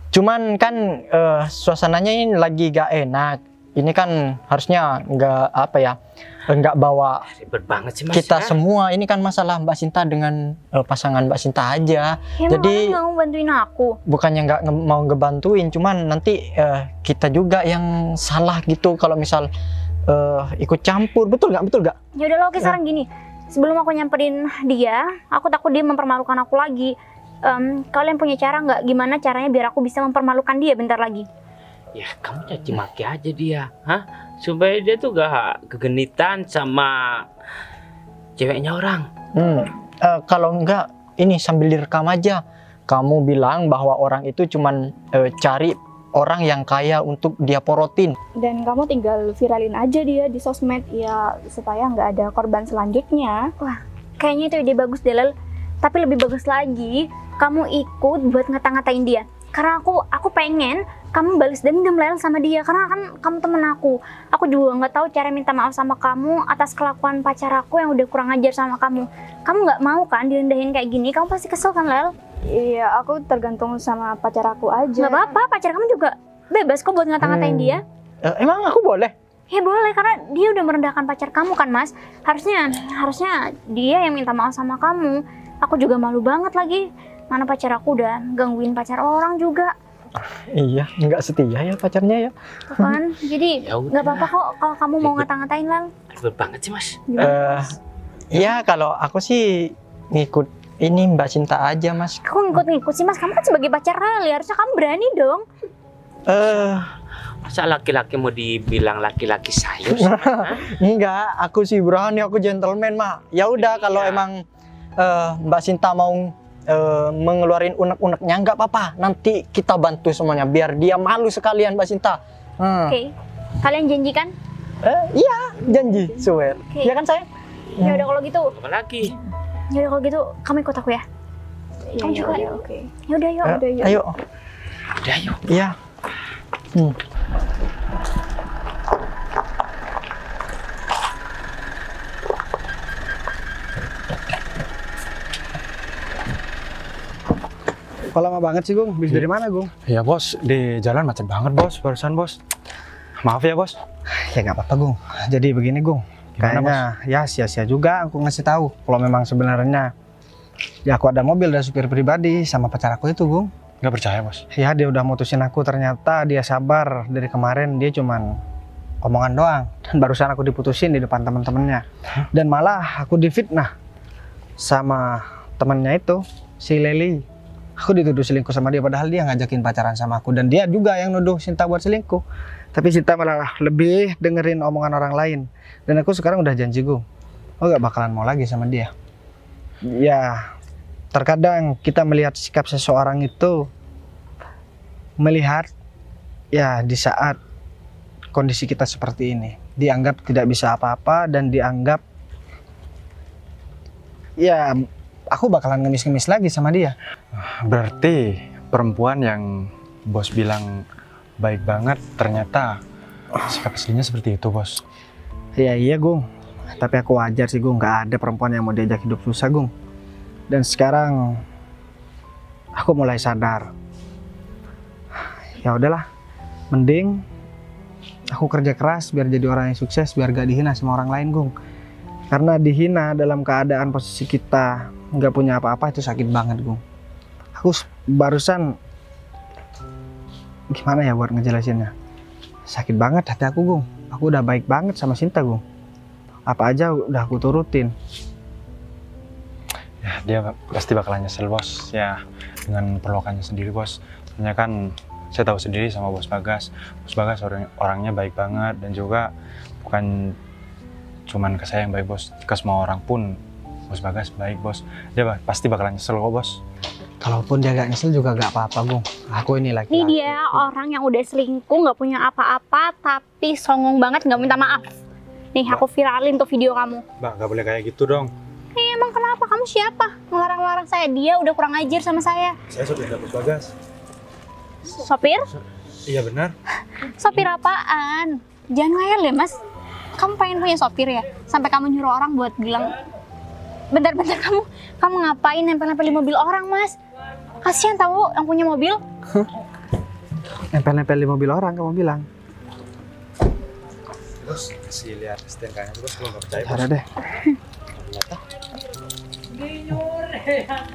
Cuman kan suasananya ini lagi gak enak. Ini kan harusnya nggak bawa ribet banget sih, Mas. Kita semua ini kan masalah Mbak Sinta dengan pasangan Mbak Sinta aja. Jadi nggak mau bantuin aku. Bukannya nggak mau ngebantuin, cuman nanti kita juga yang salah gitu kalau misal ikut campur. Betul nggak? Ya udah, oke, sekarang gini. Sebelum aku nyamperin dia, aku takut dia mempermalukan aku lagi. Kalian punya cara nggak? Gimana caranya biar aku bisa mempermalukan dia bentar lagi? Ya kamu caci maki aja dia, supaya dia tuh gak kegenitan sama ceweknya orang. Kalau enggak, ini sambil direkam aja. Kamu bilang bahwa orang itu cuman cari orang yang kaya untuk dia porotin. Dan kamu tinggal viralin aja dia di sosmed ya, supaya nggak ada korban selanjutnya. Wah, kayaknya itu ide bagus deh, Lel. Tapi lebih bagus lagi, kamu ikut buat ngata-ngatain dia. Karena aku pengen kamu balas dendam, Lel, sama dia. Karena kan kamu temen aku. Aku juga nggak tahu cara minta maaf sama kamu atas kelakuan pacar aku yang udah kurang ajar sama kamu. Kamu nggak mau kan direndahin kayak gini? Kamu pasti kesel kan, Lel? Iya, aku tergantung sama pacar aku aja. Nggak apa-apa, pacar kamu juga bebas kok buat ngata-ngatain dia. Emang aku boleh? Ya boleh, karena dia udah merendahkan pacar kamu kan, Mas. Harusnya dia yang minta maaf sama kamu. Aku juga malu banget lagi. Mana pacar aku udah gangguin pacar orang juga. Iya, nggak setia ya pacarnya ya. Kan, jadi nggak apa-apa kok kalau kamu mau ngata-ngatain, Lel. Ribet banget sih, Mas. Iya, kalau aku sih ngikut ini Mbak Sinta aja, Mas. Aku ngikut-ngikut sih, Mas. Kamu kan sebagai pacar Lel, harusnya kamu berani dong. Masa laki-laki mau dibilang laki-laki sayus? Enggak, aku sih berani, aku gentleman mah. Ya udah, kalau emang Mbak Sinta mau mengeluarin unek-uneknya, nggak apa-apa. Nanti kita bantu semuanya biar dia malu sekalian, Mbak Sinta. Oke. Kalian janji kan? Iya, janji, swear. Iya kan, sayang? Ya udah kalau gitu. Apa lagi? Ya udah kalau gitu, kamu ikut aku ya. Kamu juga. Oke. Ya udah, yuk. Ayo. Udah, ayo. Iya. Kok lama banget sih, Gung? Bis dari mana, Gung? Ya bos, di jalan macet banget bos, barusan bos. Maaf ya bos. Ya nggak apa-apa, Gung. Jadi begini, Gung. Gimana, Kayaknya ya sia-sia juga aku ngasih tahu kalau memang sebenarnya Ya aku ada mobil, ada supir pribadi sama pacar aku itu, Gung. Nggak percaya, Bos. Ya dia udah mutusin aku, ternyata dia sabar. Dari kemarin dia cuman omongan doang. Dan barusan aku diputusin di depan teman-temannya. Dan malah aku difitnah sama temannya itu, si Leli. Aku dituduh selingkuh sama dia, padahal dia ngajakin pacaran sama aku. Dan dia juga yang nuduh Sinta buat selingkuh. Tapi Sinta malah lebih dengerin omongan orang lain. Dan aku sekarang udah janji, Gung, aku gak bakalan mau lagi sama dia. Ya, terkadang kita melihat sikap seseorang itu, melihat ya di saat kondisi kita seperti ini, dianggap tidak bisa apa-apa dan dianggap ya aku bakalan ngemis-ngemis lagi sama dia. Berarti perempuan yang Bos bilang baik banget ternyata sikap aslinya seperti itu, Bos. Ya iya, Gung. Tapi aku wajar sih, Gung. Gak ada perempuan yang mau diajak hidup susah, Gung. Dan sekarang aku mulai sadar. Ya udahlah, mending aku kerja keras biar jadi orang yang sukses, biar gak dihina sama orang lain, Gung. Karena dihina dalam keadaan posisi kita nggak punya apa-apa itu sakit banget, Gung. Aku barusan gimana ya buat ngejelasinnya, sakit banget hati aku, Gung. Aku udah baik banget sama Sinta, Gung. Apa aja udah aku turutin. Ya dia pasti bakalan nyesel, Bos. Ya dengan perlakuannya sendiri, Bos. Soalnya kan saya tahu sendiri sama Bos Bagas. Bos Bagas orangnya baik banget dan juga bukan cuman ke saya yang baik, Bos. Ke semua orang pun Bos Bagas baik, Bos. Dia pasti bakalan nyesel kok, Bos. Kalaupun dia gak nyesel juga gak apa-apa, Gung. Aku ini laki-laki. Ini dia orang yang udah selingkuh, nggak punya apa-apa, tapi songong banget nggak minta maaf. Nih, aku viralin tuh video kamu. Mbak, nggak boleh kayak gitu dong. Emang kenapa? Kamu siapa? Ngelarang-larang saya? Dia udah kurang ajar sama saya. Saya sopir Bos Bagas. Sopir? Iya benar. Sopir apaan? Jangan ngayal ya, Mas. Kamu pengen punya sopir ya? Sampai kamu nyuruh orang buat bilang, bentar-bentar kamu ngapain nempel-nempel di mobil orang, Mas? Kasihan tahu yang punya mobil. Nempel-nempel di mobil orang, kamu bilang. Bos, kasih lihat STNK-nya, Bos. Kalau nggak percaya, Bos. Ada deh.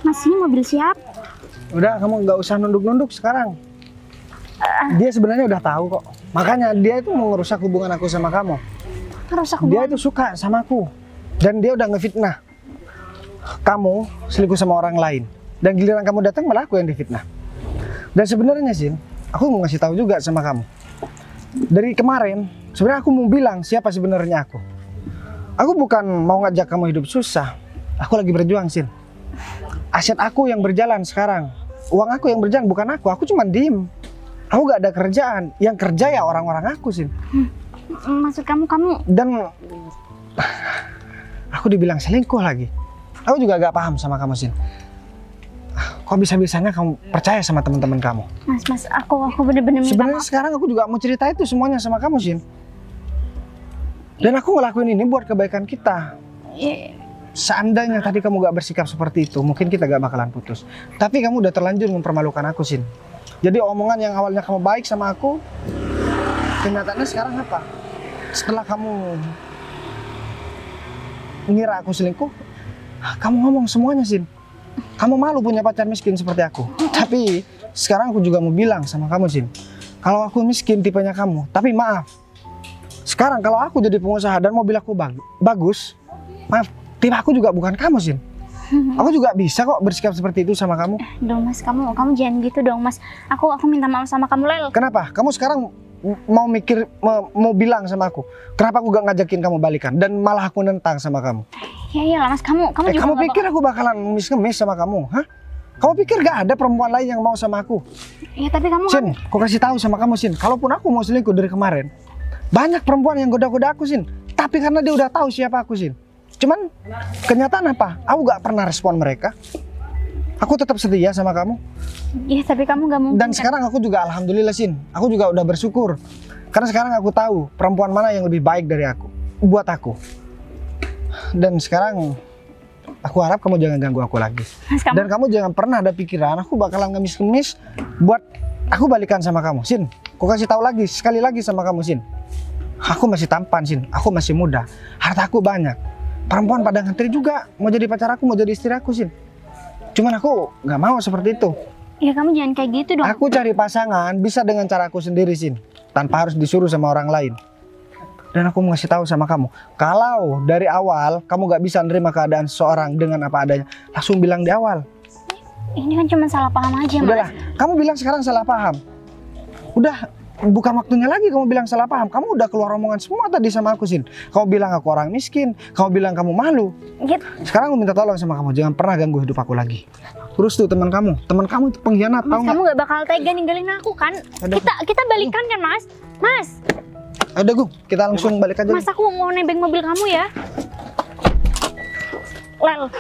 Mas, ini mobil siapa? Udah, kamu nggak usah nunduk-nunduk sekarang. Dia sebenarnya udah tahu kok. Makanya dia itu mau ngerusak hubungan aku sama kamu. Ngerusak Dia hubungan? itu suka sama aku. Dan dia udah ngefitnah kamu selingkuh sama orang lain. Dan giliran kamu datang malah aku yang difitnah. Dan sebenarnya Sin, aku mau ngasih tahu juga sama kamu. Dari kemarin, sebenarnya aku mau bilang siapa sebenarnya aku. Aku bukan mau ngajak kamu hidup susah. Aku lagi berjuang, Sin. Aset aku yang berjalan sekarang. Uang aku yang berjalan, bukan aku. Aku cuma diem. Aku gak ada kerjaan. Yang kerja ya orang-orang aku, Sin. Maksud kamu Dan aku dibilang selingkuh lagi. Aku juga gak paham sama kamu, Sin. Kok bisa-bisanya kamu percaya sama teman-teman kamu? Mas, aku bener-bener minta Sebenarnya maaf. sekarang aku juga mau cerita itu semuanya sama kamu, Sin. Dan aku ngelakuin ini buat kebaikan kita. Seandainya tadi kamu gak bersikap seperti itu, mungkin kita gak bakalan putus. Tapi kamu udah terlanjur mempermalukan aku, Sin. Jadi omongan yang awalnya kamu baik sama aku, kenyataannya sekarang apa? Setelah kamu ngira aku selingkuh, kamu ngomong semuanya, Sin. Kamu malu punya pacar miskin seperti aku. Tapi sekarang aku juga mau bilang sama kamu, Sin. Kalau aku miskin tipenya kamu, tapi maaf. Sekarang kalau aku jadi pengusaha dan mobil aku bagus, maaf, tipe aku juga bukan kamu, Sin. Aku juga bisa kok bersikap seperti itu sama kamu. Dong, Mas, kamu jangan gitu dong, Mas. Aku minta maaf sama kamu, Lel. Kenapa? Kamu sekarang mau mikir, mau bilang sama aku, kenapa aku gak ngajakin kamu balikan dan malah aku nentang sama kamu? Ya iyalah, Mas, kamu juga Kamu nggak pikir aku bakalan ngemis-ngemis sama kamu? Hah? Kamu pikir gak ada perempuan lain yang mau sama aku? Ya tapi kamu Sin, aku kasih tahu sama kamu, Sin. Kalaupun aku mau selingkuh dari kemarin, banyak perempuan yang goda-goda aku, Sin. Tapi karena dia udah tahu siapa aku, Sin. Cuman kenyataan apa? Aku gak pernah respon mereka. Aku tetap setia sama kamu. Iya, tapi kamu gak mungkin. Dan sekarang aku juga alhamdulillah, Sin. Aku juga udah bersyukur. Karena sekarang aku tahu perempuan mana yang lebih baik dari aku. Buat aku. Dan sekarang aku harap kamu jangan ganggu aku lagi. Mas, Dan kamu jangan pernah ada pikiran aku bakalan ngemis-ngemis buat aku balikan sama kamu, Sin. Aku kasih tahu lagi, sekali lagi sama kamu, Sin. Aku masih tampan, Sin. Aku masih muda. Harta aku banyak. Perempuan pada ngantri juga mau jadi pacar aku, mau jadi istri aku, Sin. Cuman aku nggak mau seperti itu. Ya kamu jangan kayak gitu dong. Aku cari pasangan bisa dengan caraku sendiri, Sin. Tanpa harus disuruh sama orang lain. Dan aku mau ngasih tahu sama kamu, kalau dari awal kamu gak bisa nerima keadaan seseorang dengan apa adanya, langsung bilang di awal. Ini kan cuma salah paham aja, Udahlah, Mas. kamu bilang sekarang salah paham. Udah, bukan waktunya lagi kamu bilang salah paham. Kamu udah keluar omongan semua tadi sama aku, Sin. Kamu bilang aku orang miskin, kamu bilang kamu malu. Gitu. Sekarang aku minta tolong sama kamu, jangan pernah ganggu hidup aku lagi. Terus tuh teman kamu itu pengkhianat, Mas, tahu kamu nggak? gak bakal tega ninggalin aku kan? Aduh. Kita balikan kan, Mas? Mas, Udah, Gung, kita langsung balik aja. Mas, aku mau nebeng mobil kamu ya. Lel,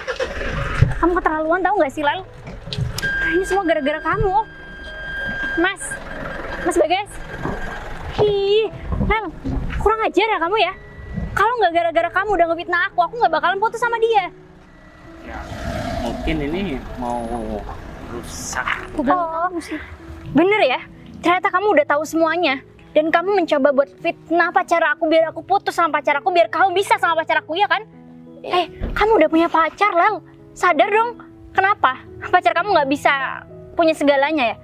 kamu keterlaluan tahu nggak sih, Lel? Ini semua gara-gara kamu. Mas Bagas. Ih, Lel, kurang ajar ya kamu ya. Kalau nggak gara-gara kamu udah ngefitnah aku nggak bakalan putus sama dia. Mungkin ini mau rusak. Oh, bener ya? Ternyata kamu udah tahu semuanya. Dan kamu mencoba buat fitnah pacar aku biar aku putus sama pacar aku, biar kamu bisa sama pacar aku, ya kan? Kamu udah punya pacar, Lel. Sadar dong. Kenapa? Pacar kamu nggak bisa punya segalanya ya?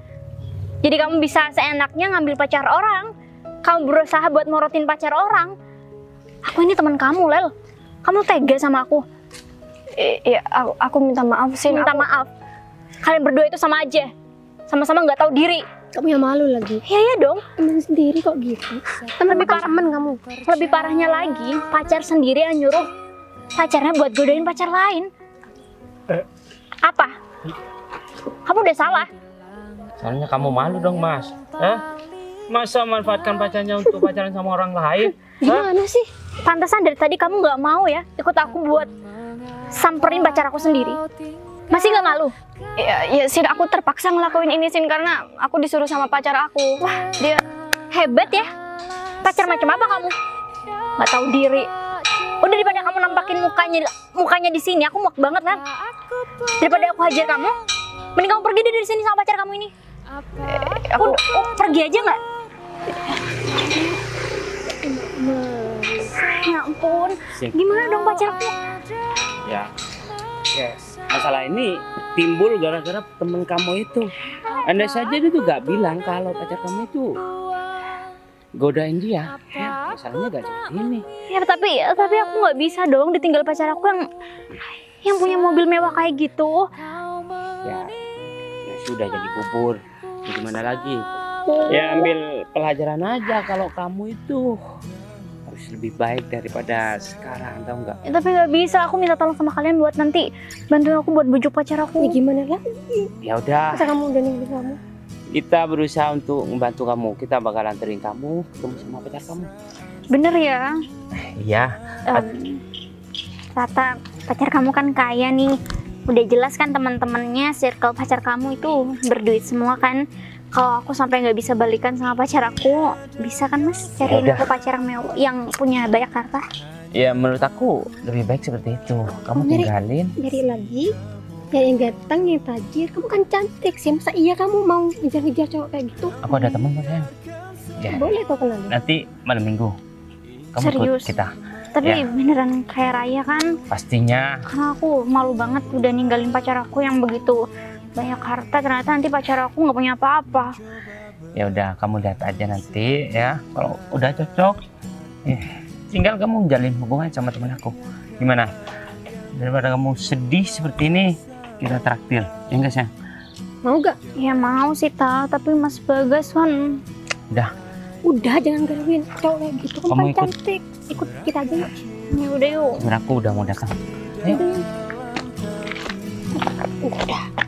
Jadi kamu bisa seenaknya ngambil pacar orang. Kamu berusaha buat morotin pacar orang. Aku ini teman kamu, Lel. Kamu tega sama aku. Iya, aku minta maaf sih. Minta maaf. Kalian berdua itu sama aja. Sama-sama nggak tahu diri. Kamu yang malu lagi. Iya dong. Temen sendiri kok gitu. Lebih parah Temen kamu. Lebih parahnya lagi, pacar sendiri yang nyuruh pacarnya buat godain pacar lain. Apa? Kamu udah salah. Soalnya kamu malu dong, Mas. Masa manfaatkan pacarnya untuk pacaran sama orang lain? Gimana sih? Pantesan dari tadi kamu nggak mau ya ikut aku buat samperin pacar aku sendiri. Masih nggak malu? Ya, Sin, aku terpaksa ngelakuin ini, Sin, karena aku disuruh sama pacar aku. Wah, Dia hebat ya. Pacar macam apa kamu? Nggak tahu diri. Udah, daripada kamu nampakin mukanya di sini, aku muak banget kan. Daripada aku hajar kamu, mending kamu pergi deh dari sini sama pacar kamu ini. aku Pergi aja nggak? Ya ampun, gimana dong pacarku? Ya, masalah ini timbul gara-gara temen kamu itu. Andai saja dia tuh gak bilang kalau pacar kamu itu godain dia, ya masalahnya gak seperti ini. Ya tapi aku nggak bisa dong ditinggal pacar aku yang punya mobil mewah kayak gitu. Ya sudah jadi bubur. Gimana lagi? Ya ambil pelajaran aja kalau kamu itu harus lebih baik daripada sekarang, tahu nggak? Ya, tapi nggak bisa, aku minta tolong sama kalian buat nanti bantuin aku buat bujuk pacar aku. Ya gimana lah? Ya udah, Masa kamu udah ninggalin kamu? kita berusaha untuk membantu kamu. Kita bakal anterin kamu ketemu sama pacar kamu. Bener ya? Iya. Rata, pacar kamu kan kaya nih. Udah jelas kan teman-temannya circle pacar kamu itu berduit semua kan. Kalau aku sampai nggak bisa balikan sama pacar aku, bisa kan Mas cariin Yaudah. aku pacar yang punya banyak harta? Ya menurut aku lebih baik seperti itu. Kamu tinggalin. Nyari lagi, nyari yang ganteng, yang tajir. Kamu kan cantik sih, masa iya kamu mau ngejar-ngejar cowok kayak gitu? Aku ada teman kok sayang. Ya. Boleh kok kenalin. Nanti malam minggu kamu Serius? ikut kita. Tapi Ya. beneran kayak Raya kan? Pastinya. Karena aku malu banget udah ninggalin pacar aku yang begitu banyak harta, ternyata nanti pacar aku nggak punya apa-apa. Ya udah, kamu lihat aja nanti ya. Kalau udah cocok, tinggal kamu jalin hubungan sama teman aku. Gimana? Daripada kamu sedih seperti ini, kita traktir. Ya enggak sayang? Mau gak? Ya mau sih tapi Mas Bagas kan. Udah, jangan gangguin cowok kayak gitu. Kamu Kamu kan ikut. cantik. Ikut kita aja yuk. Ya udah yuk. Temen aku udah mau datang. Ayo. Udah.